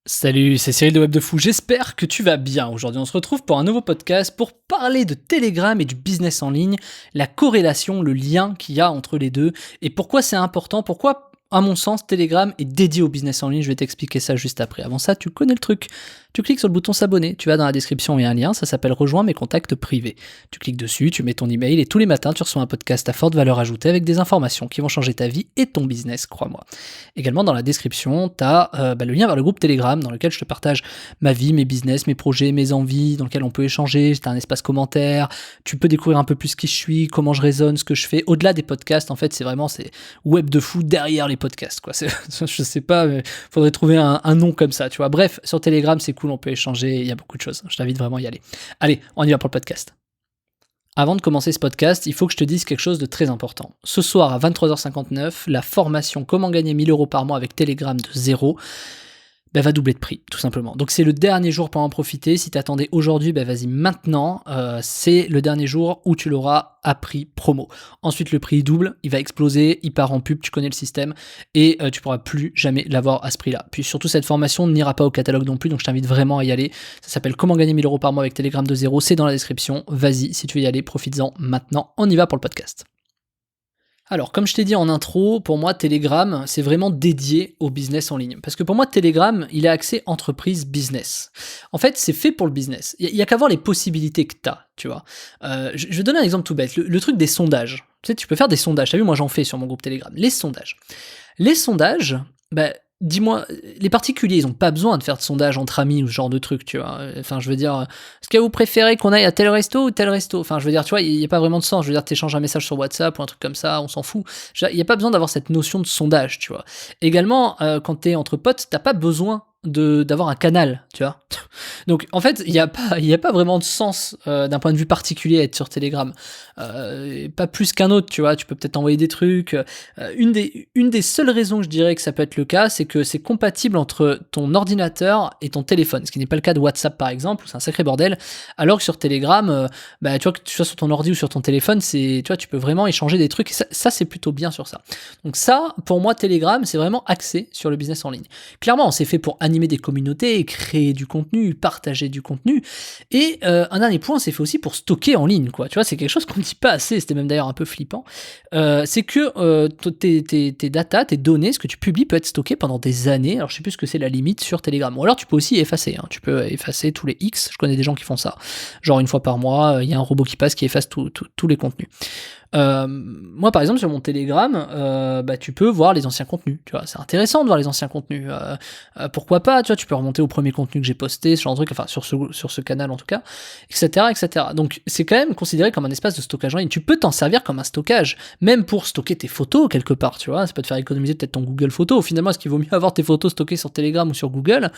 Salut, c'est Cyril de Web de Fou, j'espère que tu vas bien. Aujourd'hui, on se retrouve pour un nouveau podcast pour parler de Telegram et du business en ligne, la corrélation, le lien qu'il y a entre les deux et pourquoi c'est important, pourquoi, à mon sens, Telegram est dédié au business en ligne. Je vais t'expliquer ça juste après. Avant ça, tu connais le truc. Tu cliques sur le bouton s'abonner, tu vas dans la description, il y a un lien, ça s'appelle Rejoins mes contacts privés. Tu cliques dessus, tu mets ton email et tous les matins, tu reçois un podcast à forte valeur ajoutée avec des informations qui vont changer ta vie et ton business, crois-moi. Également, dans la description, tu as le lien vers le groupe Telegram dans lequel je te partage ma vie, mes business, mes projets, mes envies, dans lequel on peut échanger. Tu as un espace commentaire, tu peux découvrir un peu plus qui je suis, comment je raisonne, ce que je fais. Au-delà des podcasts, en fait, c'est Web de Fou derrière les podcasts, quoi. Je sais pas, mais faudrait trouver un nom comme ça, tu vois. Bref, sur Telegram, c'est cool, on peut échanger, il y a beaucoup de choses. Je t'invite vraiment à y aller. Allez, on y va pour le podcast. Avant de commencer ce podcast, il faut que je te dise quelque chose de très important. Ce soir à 23h59, la formation Comment gagner 1000 euros par mois avec Telegram de zéro va doubler de prix, tout simplement. Donc c'est le dernier jour pour en profiter. Si t'attendais aujourd'hui, vas-y maintenant. C'est le dernier jour où tu l'auras à prix promo. Ensuite, le prix double, il va exploser, il part en pub, tu connais le système, et tu pourras plus jamais l'avoir à ce prix-là. Puis surtout, cette formation n'ira pas au catalogue non plus, donc je t'invite vraiment à y aller. Ça s'appelle Comment gagner 1000 euros par mois avec Telegram de zéro, c'est dans la description. Vas-y, si tu veux y aller, profites-en maintenant. On y va pour le podcast. Alors, comme je t'ai dit en intro, pour moi, Telegram, c'est vraiment dédié au business en ligne. Parce que pour moi, Telegram, il est axé entreprise business. En fait, c'est fait pour le business. Il y a qu'à voir les possibilités que tu as, tu vois. Je vais donner un exemple tout bête. Le truc des sondages. Tu sais, tu peux faire des sondages. T'as vu, moi, j'en fais sur mon groupe Telegram. Les sondages. Les sondages, dis-moi, les particuliers, ils ont pas besoin de faire de sondage entre amis ou ce genre de truc, tu vois. Enfin, je veux dire, est-ce que vous préférez qu'on aille à tel resto ou tel resto? Enfin, je veux dire, tu vois, il n'y a pas vraiment de sens. Je veux dire, t'échanges un message sur WhatsApp ou un truc comme ça, on s'en fout. Il n'y a pas besoin d'avoir cette notion de sondage, tu vois. Également, quand t'es entre potes, t'as pas besoin d'avoir un canal, tu vois. Donc en fait, il y a pas vraiment de sens d'un point de vue particulier à être sur Telegram. Pas plus qu'un autre, tu vois, tu peux peut-être envoyer des trucs. Une des seules raisons que je dirais que ça peut être le cas, c'est que c'est compatible entre ton ordinateur et ton téléphone, ce qui n'est pas le cas de WhatsApp par exemple, où c'est un sacré bordel, alors que sur Telegram, tu vois, que tu sois sur ton ordi ou sur ton téléphone, tu vois, tu peux vraiment échanger des trucs, et ça c'est plutôt bien sur ça. Donc ça, pour moi, Telegram, c'est vraiment axé sur le business en ligne. Clairement, c'est fait pour animer des communautés, créer du contenu, partager du contenu. Et un dernier point, c'est fait aussi pour stocker en ligne, quoi. Tu vois, c'est quelque chose qu'on ne dit pas assez, c'était même d'ailleurs un peu flippant. C'est que tes datas, tes données, ce que tu publies peut être stocké pendant des années. Alors je sais plus ce que c'est la limite sur Telegram. Ou alors tu peux aussi effacer, hein. Tu peux effacer tous les X, je connais des gens qui font ça. Genre une fois par mois, il y a un robot qui passe qui efface tous les contenus. Moi par exemple sur mon Telegram, tu peux voir les anciens contenus, tu vois, c'est intéressant de voir les anciens contenus, pourquoi pas, tu vois, tu peux remonter au premier contenu que j'ai posté, ce genre de truc, enfin sur ce canal en tout cas, etc. Donc c'est quand même considéré comme un espace de stockage en ligne, tu peux t'en servir comme un stockage, même pour stocker tes photos quelque part, tu vois, ça peut te faire économiser peut-être ton Google Photos. Finalement, est-ce qu'il vaut mieux avoir tes photos stockées sur Telegram ou sur Google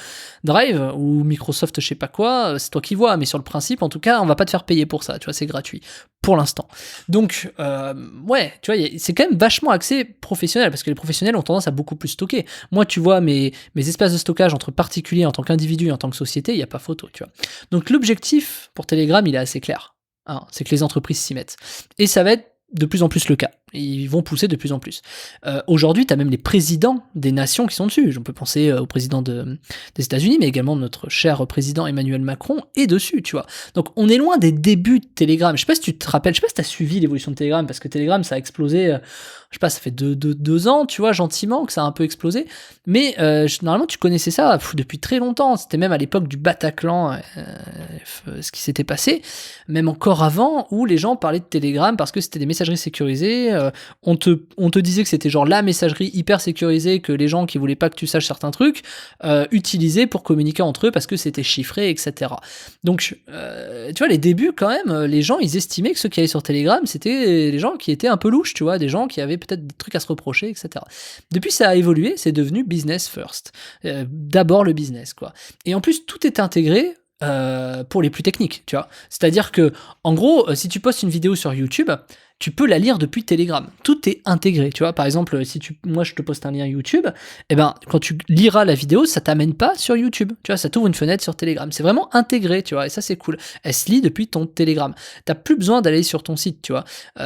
Drive ou Microsoft je sais pas quoi, c'est toi qui vois, mais sur le principe en tout cas, on va pas te faire payer pour ça, tu vois, c'est gratuit pour l'instant. Donc ouais, tu vois, c'est quand même vachement axé professionnel, parce que les professionnels ont tendance à beaucoup plus stocker. Moi, tu vois, mes espaces de stockage entre particuliers en tant qu'individu et en tant que société, il n'y a pas photo, tu vois. Donc l'objectif pour Telegram, il est assez clair, hein, c'est que les entreprises s'y mettent. Et ça va être de plus en plus le cas. Ils vont pousser de plus en plus. Aujourd'hui, tu as même les présidents des nations qui sont dessus. On peut penser au président des États-Unis, mais également notre cher président Emmanuel Macron est dessus, tu vois. Donc on est loin des débuts de Telegram. Je sais pas si tu te rappelles, je sais pas si tu as suivi l'évolution de Telegram, parce que Telegram, ça a explosé, je sais pas, ça fait 2 ans, tu vois, gentiment, que ça a un peu explosé. Mais normalement, tu connaissais ça depuis très longtemps. C'était même à l'époque du Bataclan, ce qui s'était passé. Même encore avant, où les gens parlaient de Telegram parce que c'était des messageries sécurisées. On te disait que c'était genre la messagerie hyper sécurisée que les gens qui voulaient pas que tu saches certains trucs utilisaient pour communiquer entre eux parce que c'était chiffré, etc. Donc, tu vois, les débuts quand même, les gens ils estimaient que ceux qui allaient sur Telegram c'était les gens qui étaient un peu louches, tu vois, des gens qui avaient peut-être des trucs à se reprocher, etc. Depuis ça a évolué, c'est devenu business first. D'abord le business, quoi. Et en plus tout est intégré pour les plus techniques, tu vois. C'est-à-dire que, en gros, si tu postes une vidéo sur YouTube, tu peux la lire depuis Telegram. Tout est intégré, tu vois. Par exemple, si moi je te poste un lien YouTube, et ben quand tu liras la vidéo, ça t'amène pas sur YouTube, tu vois, ça t'ouvre une fenêtre sur Telegram. C'est vraiment intégré, tu vois, et ça c'est cool. Elle se lit depuis ton Telegram. T'as plus besoin d'aller sur ton site, tu vois.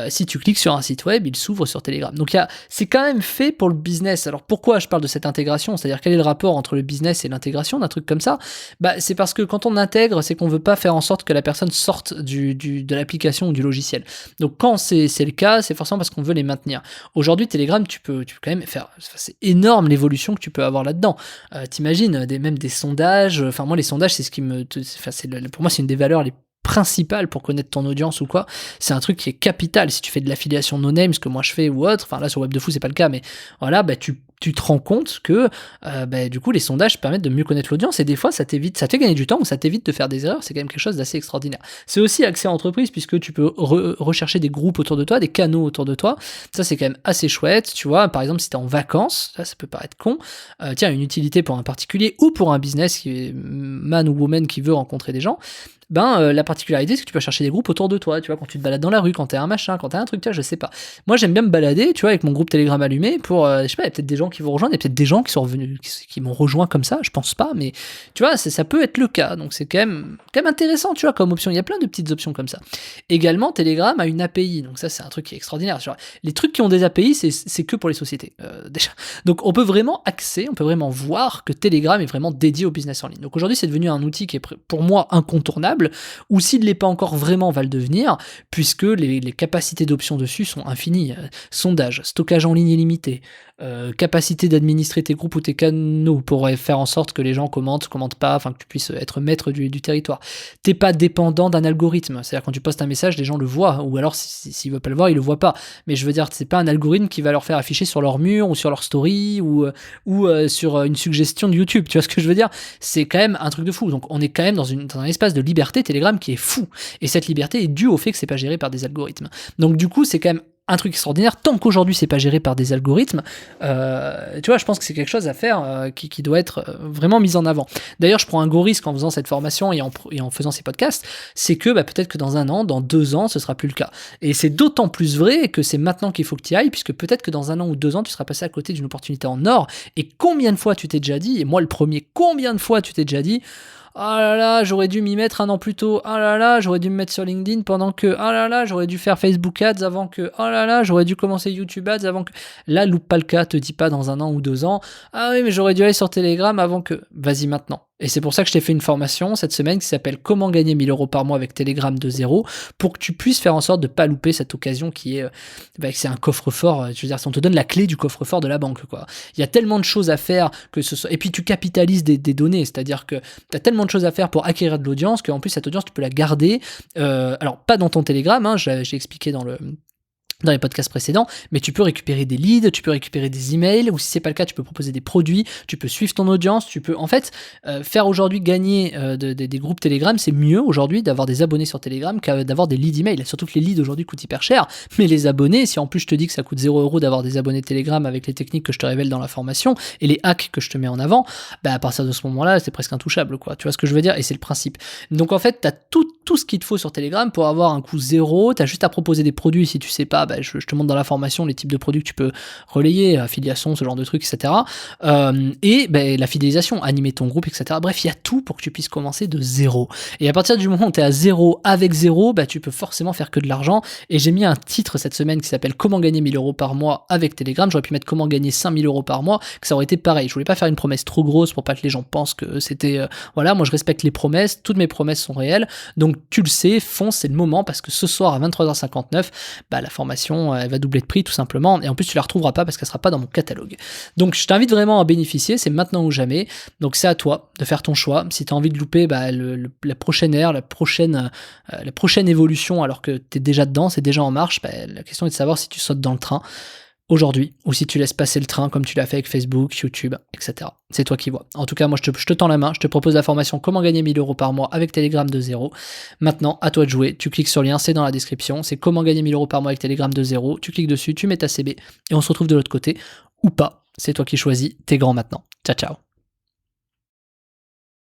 Si tu cliques sur un site web, il s'ouvre sur Telegram. Donc c'est quand même fait pour le business. Alors pourquoi je parle de cette intégration? C'est-à-dire quel est le rapport entre le business et l'intégration d'un truc comme ça? C'est parce que quand on intègre, c'est qu'on veut pas faire en sorte que la personne sorte de l'application ou du logiciel. Donc quand c'est le cas, c'est forcément parce qu'on veut les maintenir. Aujourd'hui, Telegram, tu peux quand même faire... C'est énorme l'évolution que tu peux avoir là-dedans. T'imagines, même des sondages... Enfin, moi, les sondages, c'est ce qui me... Pour moi, c'est une des valeurs les principal pour connaître ton audience ou quoi, c'est un truc qui est capital. Si tu fais de l'affiliation no-name, ce que moi je fais ou autre, enfin là sur Web de Fou c'est pas le cas, mais voilà, tu te rends compte que du coup les sondages permettent de mieux connaître l'audience et des fois ça te fait gagner du temps ou ça t'évite de faire des erreurs. C'est quand même quelque chose d'assez extraordinaire. C'est aussi accès à entreprise puisque tu peux rechercher des groupes autour de toi, des canaux autour de toi. Ça c'est quand même assez chouette, tu vois. Par exemple si t'es en vacances, ça peut paraître con, tiens, une utilité pour un particulier ou pour un business qui est man ou woman qui veut rencontrer des gens. La particularité, c'est que tu peux chercher des groupes autour de toi, tu vois, quand tu te balades dans la rue, quand t'es un machin, quand t'es un truc, tu vois, je sais pas. Moi, j'aime bien me balader, tu vois, avec mon groupe Telegram allumé pour, je sais pas, il y a peut-être des gens qui vont rejoindre, il y a peut-être des gens qui sont revenus, qui m'ont rejoint comme ça, je pense pas, mais tu vois, ça peut être le cas, donc c'est quand même intéressant, tu vois, comme option. Il y a plein de petites options comme ça. Également, Telegram a une API, donc ça, c'est un truc qui est extraordinaire. Tu vois. Les trucs qui ont des API, c'est que pour les sociétés, déjà. Donc, on peut vraiment voir que Telegram est vraiment dédié au business en ligne. Donc aujourd'hui, c'est devenu un outil qui est pour moi incontournable, ou s'il ne l'est pas encore vraiment, va le devenir, puisque les capacités d'options dessus sont infinies. Sondage, stockage en ligne illimité, capacité d'administrer tes groupes ou tes canaux pour faire en sorte que les gens commentent pas, enfin que tu puisses être maître du territoire. T'es pas dépendant d'un algorithme, c'est-à-dire quand tu postes un message, les gens le voient, ou alors s'ils veulent pas le voir, ils le voient pas. Mais je veux dire, c'est pas un algorithme qui va leur faire afficher sur leur mur ou sur leur story ou sur une suggestion de YouTube. Tu vois ce que je veux dire? C'est quand même un truc de fou. Donc on est quand même dans un espace de liberté Telegram qui est fou. Et cette liberté est due au fait que c'est pas géré par des algorithmes. Donc du coup, c'est quand même un truc extraordinaire. Tant qu'aujourd'hui c'est pas géré par des algorithmes, tu vois, je pense que c'est quelque chose à faire qui doit être vraiment mis en avant. D'ailleurs, je prends un gros risque en faisant cette formation et en faisant ces podcasts, c'est que peut-être que dans 1 an, dans 2 ans, ce sera plus le cas. Et c'est d'autant plus vrai que c'est maintenant qu'il faut que tu y ailles, puisque peut-être que dans 1 an ou 2 ans, tu seras passé à côté d'une opportunité en or. Et combien de fois tu t'es déjà dit, et moi le premier, combien de fois tu t'es déjà dit, ah là là, j'aurais dû m'y mettre 1 an plus tôt. Ah là là, j'aurais dû me mettre sur LinkedIn pendant que. Ah là là, j'aurais dû faire Facebook Ads avant que. Ah là là, j'aurais dû commencer YouTube Ads avant que. Là, loupe pas le cas, te dis pas dans 1 an ou 2 ans. Ah oui, mais j'aurais dû aller sur Telegram avant que. Vas-y maintenant. Et c'est pour ça que je t'ai fait une formation cette semaine qui s'appelle Comment gagner 1 000 € par mois avec Telegram de 0, pour que tu puisses faire en sorte de pas louper cette occasion qui est, c'est un coffre-fort. Je veux dire, on te donne la clé du coffre-fort de la banque, quoi. Il y a tellement de choses à faire que ce soit, et puis tu capitalises des données, c'est-à-dire que tu as tellement de choses à faire pour acquérir de l'audience qu'en plus cette audience tu peux la garder. Alors pas dans ton Telegram, hein, j'ai expliqué dans les podcasts précédents, mais tu peux récupérer des leads, tu peux récupérer des emails, ou si c'est pas le cas, tu peux proposer des produits, tu peux suivre ton audience, tu peux en fait faire aujourd'hui gagner des groupes Telegram. C'est mieux aujourd'hui d'avoir des abonnés sur Telegram qu'à d'avoir des leads email. Surtout que les leads aujourd'hui coûtent hyper cher, mais les abonnés, si en plus je te dis que ça coûte 0 € d'avoir des abonnés Telegram avec les techniques que je te révèle dans la formation et les hacks que je te mets en avant, à partir de ce moment-là, c'est presque intouchable, quoi. Tu vois ce que je veux dire? Et c'est le principe. Donc en fait, t'as tout ce qu'il te faut sur Telegram pour avoir un coût 0. T'as juste à proposer des produits. Si tu sais pas, je te montre dans la formation les types de produits que tu peux relayer, affiliation, ce genre de trucs, etc. La fidélisation, animer ton groupe, etc. Bref, il y a tout pour que tu puisses commencer de 0. Et à partir du moment où tu es à 0 avec 0, tu peux forcément faire que de l'argent. Et j'ai mis un titre cette semaine qui s'appelle Comment gagner 1 000 € par mois avec Telegram. J'aurais pu mettre Comment gagner 5 000 € par mois, que ça aurait été pareil. Je voulais pas faire une promesse trop grosse pour pas que les gens pensent que c'était... voilà, moi je respecte les promesses, toutes mes promesses sont réelles. Donc tu le sais, fonce, c'est le moment, parce que ce soir à 23h59, la formation elle va doubler de prix tout simplement, et en plus tu la retrouveras pas parce qu'elle sera pas dans mon catalogue. Donc je t'invite vraiment à bénéficier, c'est maintenant ou jamais. Donc c'est à toi de faire ton choix. Si tu as envie de louper la prochaine ère, la prochaine évolution alors que tu es déjà dedans, c'est déjà en marche, la question est de savoir si tu sautes dans le train aujourd'hui, ou si tu laisses passer le train comme tu l'as fait avec Facebook, YouTube, etc. C'est toi qui vois. En tout cas, moi, je te tends la main, je te propose la formation Comment gagner 1 000 € par mois avec Telegram de 0. Maintenant, à toi de jouer. Tu cliques sur le lien, c'est dans la description. C'est Comment gagner 1 000 € par mois avec Telegram de 0. Tu cliques dessus, tu mets ta CB et on se retrouve de l'autre côté, ou pas. C'est toi qui choisis. T'es grand maintenant. Ciao, ciao.